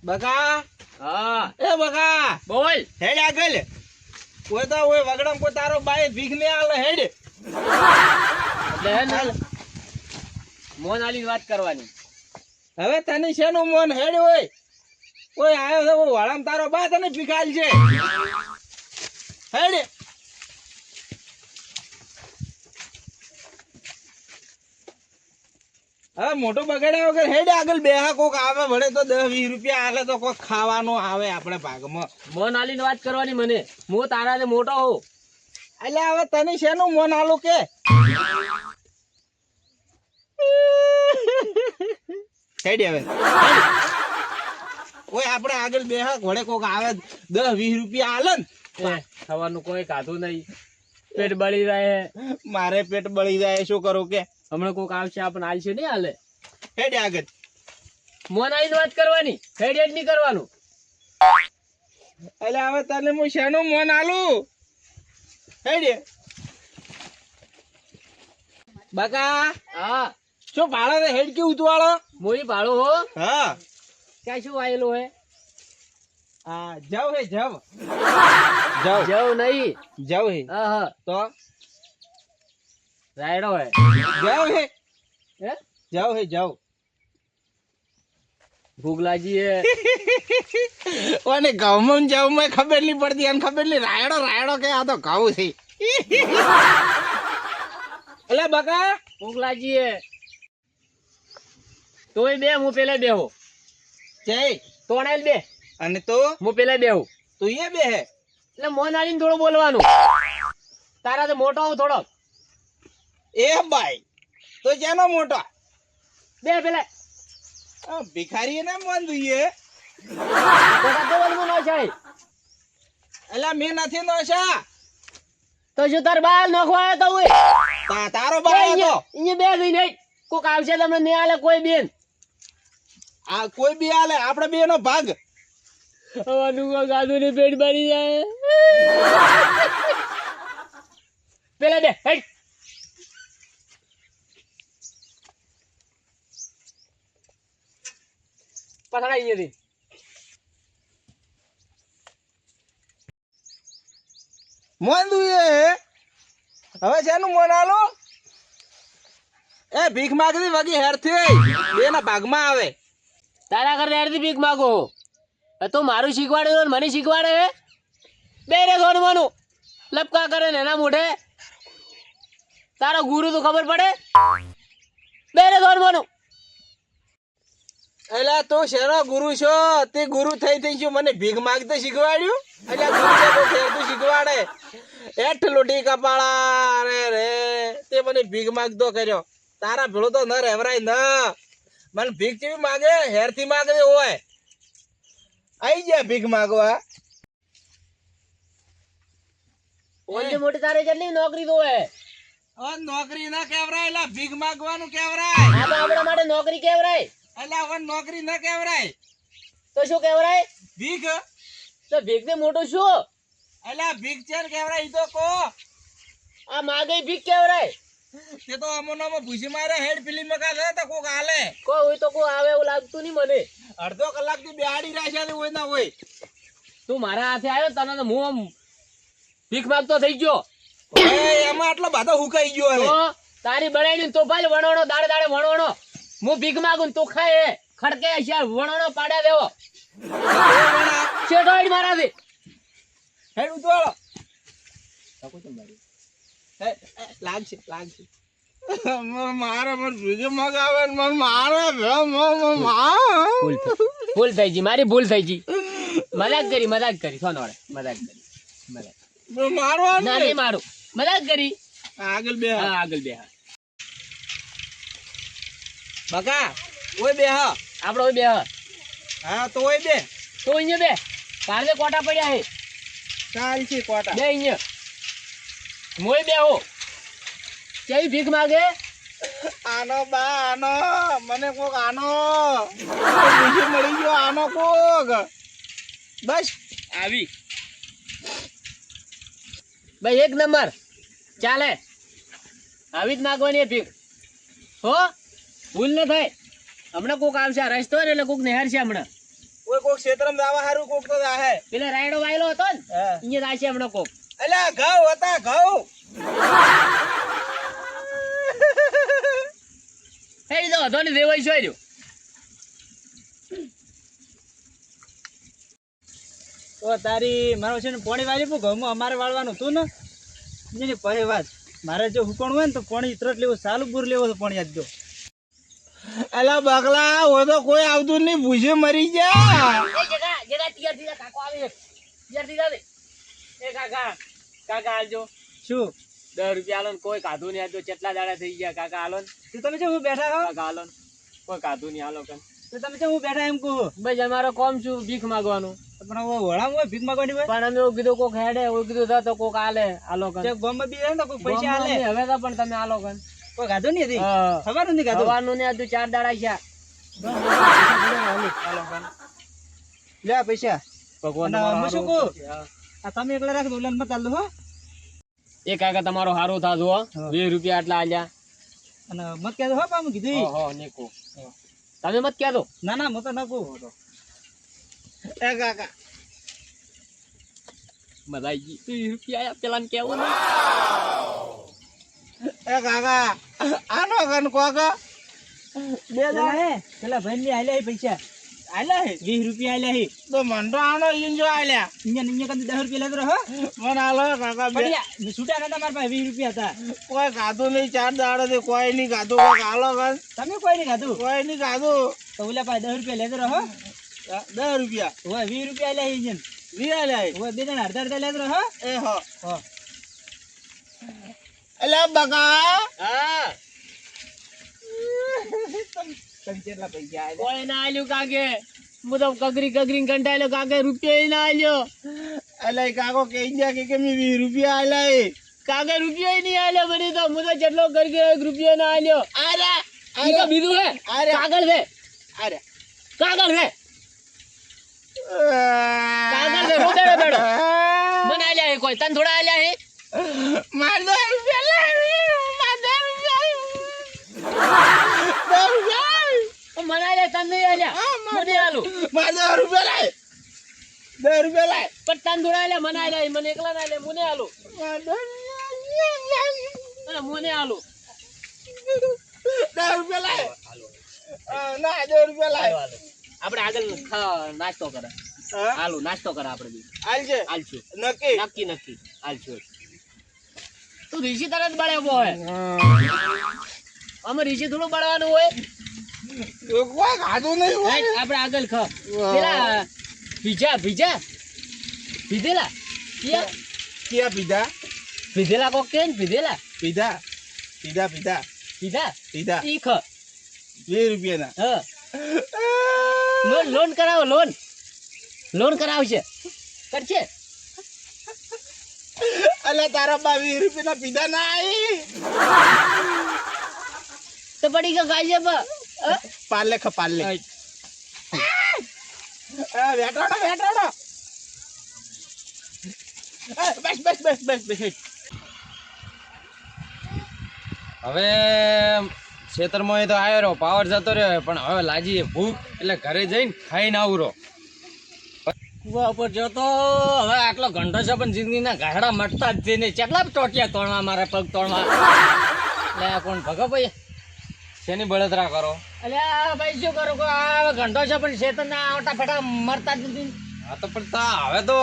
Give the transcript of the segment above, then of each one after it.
બકા હા એ બકા બોલ. હેડ આગળ કોઈ તો ઓય વગડમ કોઈ તારો બાઈ ભીખ ને આલે હેડ એટલે હે ને મોન આલી વાત કરવાની. હવે તને શેનું મન હેડ હોય કોઈ આયો છે વાળામ તારો બા તને ભીખાલ છે હેડ હવે મોટું બગાડ્યા વગર હેડ આગળ બેહા કોક આવે ભલે તો 10-20 રૂપિયા આલે તો કોક ખાવાનું આવે આપણે ભાગમાં. મોન આલીને વાત કરવાની મને. હું તારાથી મોટો હોઉં. એટલે હવે તને શેનું મન આલું કે હેડ હવે ઓય આપણે આગળ બેહા ઘોડે કોક આવે 10-20 રૂપિયા આલે ને ખાવાનું કોઈ ખાધું નહીં, પેટ બળી જાય. મારે પેટ બળી જાય શું કરું કે હમણાં કોક આવશે આપણને આલશે નહીં હાલે. હેડ આગળ મોન આલીને વાત કરવાની, હેડ હેડ નહીં કરવાનું. એટલે હવે તને હું શેનું મન આલું હેડ બકા હા શું ભાડે રે હેડ કેવું ઉતવાળો મોઈ ભાડો હો. હા ક્યાં શું આયેલું હે? આ જાવ હે જાવ જવ નહીં. જાવ હે હા હા તો રાયડો હે. જાવ હે હે જાવ હે જાવ ભૂખ લાગી હે. ઓને ઘઉં જાવ મેં ખબર નહીં પડતી એને ખબર નહીં રાયડો રાયડો કે આ તો ઘઉં છે એટલે બકા ભૂખ લાગી હે. તોય બે હું પેલા બેહો. જય તોણાલ બે અને તો હું પેલા બેહું. તું એ બે હે એટલે મોન આલીને થોડું બોલવાનું. તારા તો મોટો હોઉં થોડો. એ ભાઈ તો જેનો મોટો બે પેલા આ ભિખારી ના મન જોઈએ ખોટા તો બોલવું ન થાય. એટલે મેં નથી નોશા તો શું તાર બાલ નોખવા આવ્યો તો હોય? તારો બાય હતો અહીંયા બે લઈને આય. કોક આવશે તમને નહીં આલે કોઈ બેન. આ કોઈ બી આલે આપણે બે નો ભાગ હવાનું ગાધુ ને પેટ ભરી જાય. પેલા બે હેડ. પછાડા અહીંયાથી. મન દુએ હવે શેનું મન આલો એ ભીખ માગતી વગી હેરથી બે ના ભાગમાં આવે તારા ઘરે હેડથી ભીખ માગો. તું મારું શીખવાડે તો મને શીખવાડે હે? બે રે સોનવાનું લપકા કરે ને એના મોઢે. તારો ગુરુ તો ખબર પડે. બે રે સોનવાનું. એટલે તું શેનો ગુરુ છો તે ગુરુ થઈ છું મને ભીખ માગતા શીખવાડ્યું એટલે ગુરુ તો તું શીખવાડે એઠ લોટી કપાળા રે રે તે મને ભીખ માગતો કર્યો તારા ભેળો તો ન રહેવરાય ન મને ભીખ કેવી માગે હેરથી માગે હોય આઈ ગયા ભીખ માગવા ઓલી મોટી તારે જેટલી નોકરી તો હે. નોકરી ના કેવરાય એટલે ભીખ માગવાનું કેવરાય આ તો આપણા માટે નોકરી કેવરાય. એટલે હવે નોકરી ના કેવરાય તો શું કેવરાય? ભીખ તો ભીખ ને મોટું શું? એટલે ભીખ છે ને કેવરાય ઈ તો કો આ માગે ભીખ કેવરાય. તે તો અમોનામાં ભૂસી મારે હેડ ફિલ્મ મકા છે તો કોક હાલે કોઈ હોય તો કોઈ આવે એવું લાગતું નહીં મને. અડધો કલાક થી બેહાડી રાખ્યા હોય ના હોય તું મારા હાથે આવ્યો તને તો હું આમ ભીખ માંગતો થઈ ગયો. એમાં આટલો બધો હુકાઈ ગયો હવે તો તારી બનાવી તો ભાઈ વણોણો દાડે દાડે વણોણો હું ભીખ માંગુ તો ખાય ખડકે છે વણોણો પાડ્યા દેવો શેઠો મારાથી હેડ ઉતવાળો લાગશે લાગશે મારે મને બીજું મગાવે મને મારે ભૂલ થઈ ગઈ મારી ભૂલ થઈ ગઈ. મજાક કરી સોનો મજાક કરી મારવા ના નહીં મારું મજાક કરી. આગળ બે હા આગળ બે. હા બકા ઓય બે હા આપડે બે. હા તો ઓય બે તો અહીંયા બે કાલે કોટા પડ્યા હે ચાલ છે કોટા બે અહીંયા મોય બે હો કેવી ભીખ માગે. આનો બા આનો મને કોક આનો બીજું મળી ગયો આનો કોક બસ આવી ભાઈ એક નંબર ચાલે. આવી જ માગવાની ભીખ હો ભૂલ ન થાય. હમણાં કોક આવશે રસ્તો એટલે કોક નિહાર છે હમણાં કોઈ કોક ક્ષેત્રમાં દાવા હારું કોક તો દાહે. પેલો રાયડો વાયેલો હતો ને હા. અહીંયા દાશે હમણાં કોક. અલ્યા ઘઉં હતા ઘઉં. હેડી તો હતો ને દેવાય શું રહ્યો. તો તારી મારો છે ને પોણી વાળી પણ ઘઉંમાં અમારે વાળવાનું હતું ને એની પહે વાત મારે જો હુકણ હોય ને તો પોણી ઇતરત લેવું સાલું બુર લેવો તો પોણી આપજો. અલા બકલા હોય તો કોઈ આવતું નહીં ભૂસે મરી જા. તૈયાર કાકો આવે તૈયાર એ કાકા આલજો શું 10 રૂપિયા આલો ને કોઈ કાધું નહીં આલજો. કેટલા દાડા થઈ ગયા કાકા આલો ને. તો તમે છે હું બેઠા હો કાકા આલો ને કોઈ કાધું નહીં આલો કન. તો તમે છે હું બેઠા એમ કહું ભાઈ અમારો કોમ શું ભીખ માંગવાનું. પણ હવે વળામ હોય ભીખ માંગવાની હોય પણ અમે એવું કીધું કોક હેડે એવું કીધું તો કોક આલે આલો કન. જે ગામમાં બી રહે ને તો કોઈ પૈસા ગોમમાં આલે નહીં, હવે તો પણ તમે આલો કન. કોઈ ગાધું નહીં હતી હા. ખબર નથી ગાધું સવારનું ને આજુ 4 દાડા છે. આલો કન. લે આ પૈસા ભગવાન અને તમારો હું શું હારું કહું? કરશે. હા. આ તમે એકલા રાખ દો મત આલું હો એ કાકા તમારો હારું થાજો હો. હા. 20 રૂપિયા આટલા આલ્યા. અને મત કહેતો હો પામું કીધું હો નીકો. તમે મત કહેતો. ના ના હું તો ન કહું એ કાકા મજા આવી ગઈ. 20 રૂપિયા આયા પેલાને કેવું ને. એ કાકા આનો કન કોકા બે પેલા હે પેલા ભાઈ ને આલ્યા હે પૈસા આલ્યા હે 20 રૂપિયા આલ્યા હે તો મન તો આનો ઈન જો આલ્યા અહીંયા કંઈ 10 રૂપિયા લેતો રહો મને આલો કાકા બે. બઢિયા છૂટા નતા મારા પાસે 20 રૂપિયા હતા કોઈ ખાધું નહીં 4 દાડાથી કોઈ નહીં ખાધું કોઈ આલો કન તમે કોઈ નહીં ખાધું કોઈ નહીં ખાધું. તો ઓલા પાસે 10 રૂપિયા લેતો રહો 10 રૂપિયા હવે 20 રૂપિયા આલ્યા હે જન વી આલ્યા હે. હવે બે જણ અડધા લેતો રહો એ હો હો અલ્યા બકા હા તમે કેટલા પૈસા આલ્યા? કોઈ ના આલ્યું કાકે. હું તો કગરી કંટાળ્યો કાકે. રૂપિયા ના આલ્યો. અલ્યા એ કાકો કહી ગયા કે મેં 20 રૂપિયા આલ્યા હે. કાકે રૂપિયા નહીં આલ્યો મને તો. હું તો જેટલો કરી ગયો 1 રૂપિયા ના આલ્યો. આર્યા ઈ તો બીજું હે આર્યા કાગળ છે આર્યા કાગળ છે કાગળ છે રોડે બેડો મને આલ્યા હે કોઈ. તને થોડા આલ્યા હે. માર 10 રૂપિયા લાવ્યો. માર 10 રૂપિયા મને આલ્યા તને નહીં આલ્યા. હા, મને આલું માર 10 રૂપિયા લાય 10 રૂપિયા લાય પણ તને થોડા આલ્યા. મને આલ્યા મને એકલા ના આલ્યા. મને આલું માર 10 રૂપિયા મને આલું 10 રૂપિયા લાય ના 10 રૂપિયા લાય આપણે આગળ નાસ્તો કરે. હા હાલું નાસ્તો કરે આપણે બી. આલજે હાલશું નક્કી નક્કી હાલશું. તું રીસી તરત બળે ઉભો હોય. અમે રીસી થોડું બળવાનું હોય. કોઈ ખાધું નહીં હોય. હેટ, આપણે આગળ પેલા ભીજા પીધેલા ક્યાં પીધા પીધેલા કોક કે ને પીધેલા પીધા પીધા પીધા પીધા પીધા ઈ 20 રૂપિયાના હા લોન કરાવો લોન કરાવશે કરશે. અલ્યા તારા બા 20 રૂપિયાના પીધા ના આવી તો પડી ગયો ગાજે પાર્લે ખ પાર્લે વેટાડો બસ બસ બસ બસ બસ હવે ખેતરમાં એ તો આવ્યો રહ્યો પાવર જતો રહ્યો પણ હવે લાજી ભૂખ એટલે ઘરે જઈને ખાઈને આવરો કુવા ઉપર જતો હવે આટલો ઘંટો છે પણ જિંદગીના ગાડા મટતા જ જઈને કેટલા ટોટિયા તોડવા મારે પગ તોડવા એટલે કોણ ભગો ભાઈ શેની બળતરા કરો અલ્યા ભાઈ શું કરું આ ઘંટો છે પણ શેતરના આવટા ફેટા મરતા જ નથી. હા તો પણ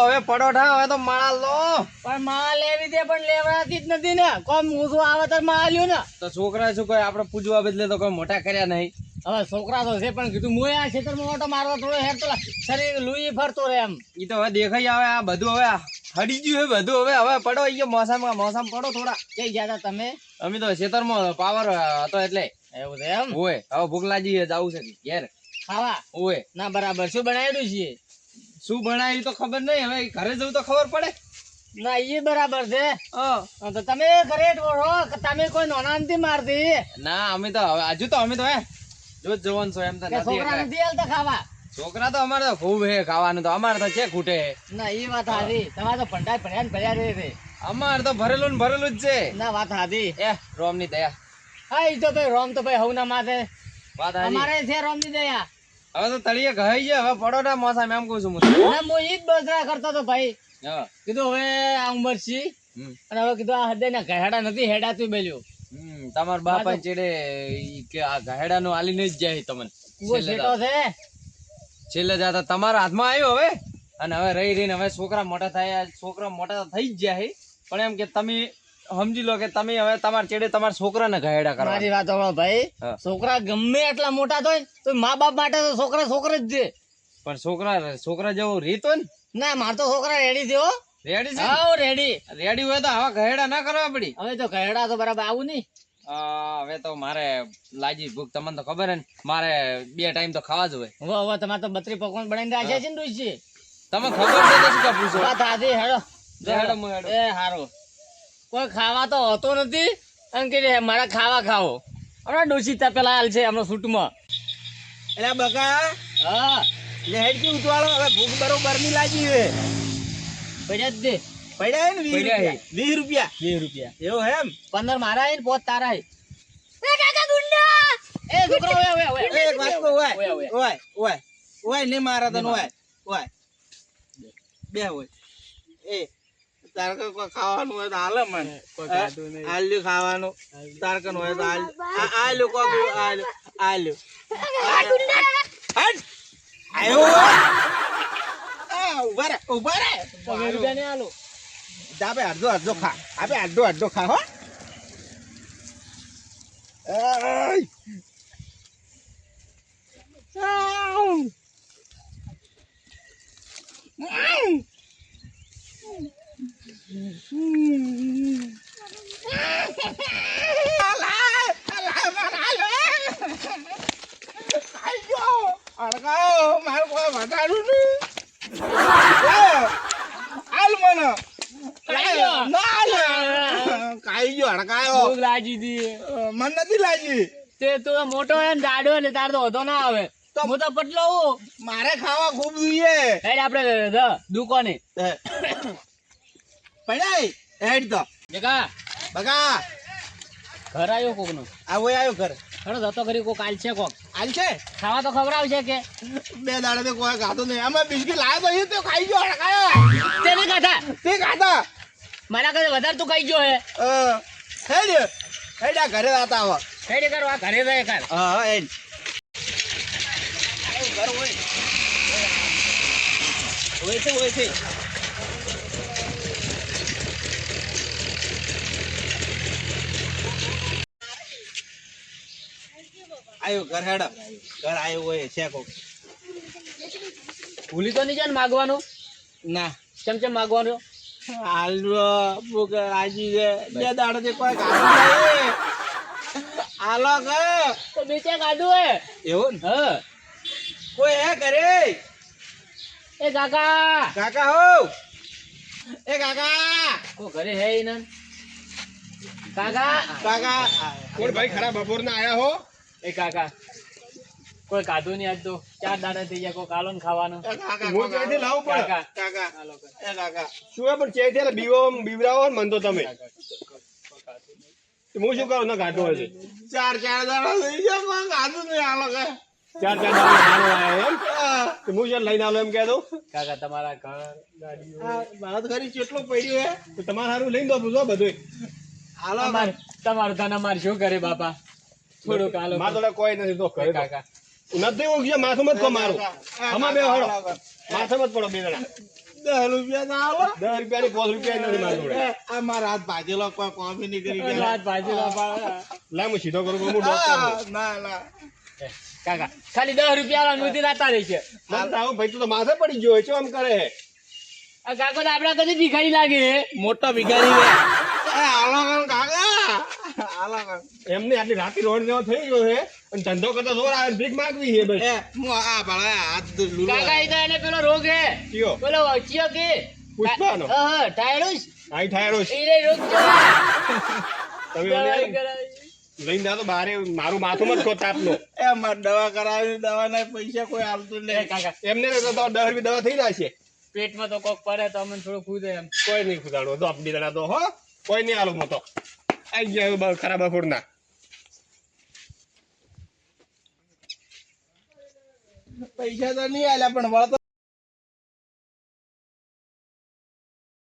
હવે પડોઠા હવે તો માળા લો પણ માં લેવી દે પણ લેવડાતી જ નથી ને. કોમ ઊંધું આવે તો માં આલ્યું ને. તો છોકરા શું કોઈ આપણે પૂજવા બદલે તો કોઈ મોટા કર્યા નહીં. હવે છોકરા તો છે પણ કીધું મોય આ ખેતરમાં ઓટો મારવા થોડો હેર તો શરીર લુઈ ફરતો રહે એમ. એ તો હવે દેખાઈ આવે આ બધું હવે હડી ગયું છે બધું હવે પડો એ મોસમ પડો થોડા કઈ ગયા તા તમે? અમે તો ખેતરમાં પાવર હતો એટલે એવું છે એમ. ઓય હવે ભૂખ લાગી છે જવું છે ઘેર ખાવા ઓય ના બરાબર શું બનાવ્યું છે? શું બનાવ્યું તો ખબર નહીં હવે ઘરે જવું તો ખબર પડે. ના એ બરાબર છે. હા તો તમે ઘરે ઢોળો કે તમે કોઈ નોના નથી મારતી ના અમે તો હવે હજુ તો અમે તો જો જવાન છો એમ તો કે નથી છોકરા એટલે. નથી હાલતા ખાવા? છોકરા તો અમારે તો ખૂબ હે ખાવાનું તો અમારે તો છે ખૂટે હે. ના એ વાત હારી. તમારે તો ભંડાર ભર્યા ને ભર્યા રહે છે. અમારે તો ભરેલું ને ભરેલું જ છે. ના વાત હારી. રોમની દયા હા એ તો ભાઈ રોમ તો ભાઈ હવના માથે વાત હારી. અમારે છે રોમ ની દયા. હવે તો તળિયે ઘાઈ છે, હવે પડો ના મોસામ એમ કહું છું હું. અને હું ઈ જ બસરા કરતો તો ભાઈ. હા. કીધું હવે આ ઉંમર છી હમ. અને હવે કીધું આ હૃદય ના ઘેડા નથી હેડાતું બેલ્યું. તમાર બાપા ચેડે ઈ કે આ ઘાયડા નું આલી જ જાય તમને. કુવો શેટો છે. છેલ્લે જાતા તમારા હાથમાં આવ્યો હવે, અને હવે રહી રહીને હવે છોકરા મોટા થાય, છોકરા મોટા થઈ જ જાય, પણ એમ કે તમે સમજી લો કે તમે હવે તમારા ચેડે તમારા છોકરાને ઘાયડા કરવા. મારી વાત સાંભળો ભાઈ. હા. છોકરા ગમે એટલા મોટા થાય તો મા બાપ માટે તો છોકરા છોકરા જ છે. પણ છોકરા જેવું રીત હોય ને. ના માર તો છોકરા રેડી છે હો. રેડી છે? How ready. રેડી હોય તો આવા ઘાયડા ના કરવા પડી. હવે તો ઘેડા તો બરાબર આવું નહીં. હવે તો મારે લાજી ભૂખ, તમને તો ખબર હે ને, મારે 2 ટાઈમ તો ખાવા જ હોય. હવે તમારે તો 32 પકવાન બનાવીને રાખ્યા છે ને ડોશી. તમે ખબર છે તો શું કામ પૂછો? વાત હાજી હેડો. હેડો, હું હેડો. એ હારો. કોઈ ખાવા તો હોતો નથી એમ કે મારા ખાવા ખાવો. હમણાં ડોશી પેલા હાલ છે હમણાં શૂટમાં. એટલે બકા હા લેહેડ થી ઉતવાળો, હવે ભૂખ બરોબર ની લાગી હે. પડ્યા જ દે. પડ્યા હે ને પડ્યા હે. 20 રૂપિયા. 2 રૂપિયા. એવું હે એમ? 15 મારા હે ને 5 તારા હે. એ કાકા ગુંડા. એ છોકરો ઓય એક વાત કહું, ઓય ઓય, ઓય. ઓય ઓય ઓય ને મારા તને ઓય ઓય બે હોય. એ તાર કે કોઈ ખાવાનું હોય તો હાલે મને. કોઈ ખાધું નહીં. આલ્યું ખાવાનું તાર કન હોય તો આલ્યું કોક આલ્યું. હટ આયો ઉભા રે ઉભા રે. 2 રૂપિયા ને આલો. આપે અડધો ખા, આપે અડધો ખા હો. એય. ભૂખ લાગી હતી. મન નથી લાગી. તે તું મોટો હે ને જાડો હે ને તાર તો વધો ના આવે. હું તો પતલો હું. મારે ખાવા ખૂબ જોઈએ. હેડ આપણે દુકાને. પડાય હેડ તો દેખા બગા ઘર આવ્યો કોક નો. આવ્યો ઘર. ખરો જતો કરી કોક આલ છે કોક. હાલ છે ખાવા તો ખબર આવશે કે 2 દાડે તો કોઈ ખાતો નહીં. આમાં બિસ્કિટ લાવ્યો તો એ તો ખાઈ ગયો. તેને ખાધા. તે ખાતા મારા કરતા વધારે તું ખાઈ ગયો હે. હેડ હેડ આ ઘરે આતા આવા. હેડ કરો આ ઘરે જાય કર. હા હેડ ઘર હોય હોય છે. આયો ઘર હેડ ઘર આયો હોય છે કોક. ભૂલી તો નહીં જાય ને માગવાનું. ના ચમચમ માગવાનું. હાલો ભૂખ લાગી છે. 2 દાડે કોઈ ખાતું નહીં. હાલો કે તો બેચે કાઢું હે. એવું ને હા કોઈ હે ઘરે? એ કાકા. કાકા હો એ કાકા કો ઘરે હે ઈ નન. કાકા. કાકા કોણ ભાઈ ખરા બપોર ના આયા હો? એ કાકા કોઈ કાઢું નહીં આજ તો 4 દાડા થઈ ગયા. કોઈ કાલો ને ખાવાનું. કાકા હું ત્યાંથી લાવું પડે. કાકા કાકા એ કાકા શું હે પણ ચેક થયેલા બીવરાવો ને મન તો તમે. હું શું કરું ના ઘાટો હોય છે. 4 દાડા થઈ ગયા કોઈ ખાતું નહીં. હાલો કે 4 દાડા મારો આયા એમ તો હું ચાલ લઈને આલો એમ કહે દઉં. કાકા તમારા ઘર ગાડીઓ વાત કરી કેટલું પડ્યું હે. તો તમારે સારું લઈને દો બધું બધું. હાલો તમારું ધન અમાર શું કરે બાપા. થોડુંક હાલો માર તો કોઈ નથી તો કરે તો. કાકા. નથી હું ગયા માથું મત કો મારું. આમાં બે હળો માથે મત પડો 2 જણા. 10 રૂપિયા ના હાલો. 10 રૂપિયા ની 5 રૂપિયા નથી મારા જોડે. આ મારા હાથ ભાજેલો કોઈ કોફી નહીં કરી ગયા. રાત ભાજીલા પાડે. લાય હું સીધો કરું હું ડોક્ટર. ના ના કાકા ખાલી 10 રૂપિયા વાળા નુતી રાતા રહી છે. મને આવું ભાઈ તું તો માથે પડી ગયો છે આમ કરે. આ કાકો તો આપડા કદી ભિખારી લાગે. મોટો ભિખારી છે. એ હાલો કાકા હાલો એમને આટલી રાતી રોડ જેવો થઈ ગયો છે અને ધંધો કરતા જોર આવે ભીખ માંગવી છે બસ. એ હું આ ભલે હાથ લૂલો. કાકા ઈ તો એને પેલો રોગ હે. કયો? પેલો ચિયો કે પુષ્પાનો? હા ટાયરોસ. આઈ ઠાયરો છે. ઈ રોગ છે. તમે દવાઈ મને કરાવી. લઈને જાઓ તો બારે મારું માથું મત ખો તાપનો. એ મારે દવા કરાવી. દવાના પૈસા કોઈ આપતું એ નહીં. કાકા એમને તો 10 રૂપિયા દવા થઈ જાય છે. પેટમાં તો કોક પડે તો અમને થોડું ખુદે એમ. કોઈ નહીં ખુદાડો તો આપણી દડા તો હો કોઈ નહીં આલો મોતો આઈ ગયા ખરાબ બપોરના. પૈસા તો નહીં આલ્યા પણ વળતો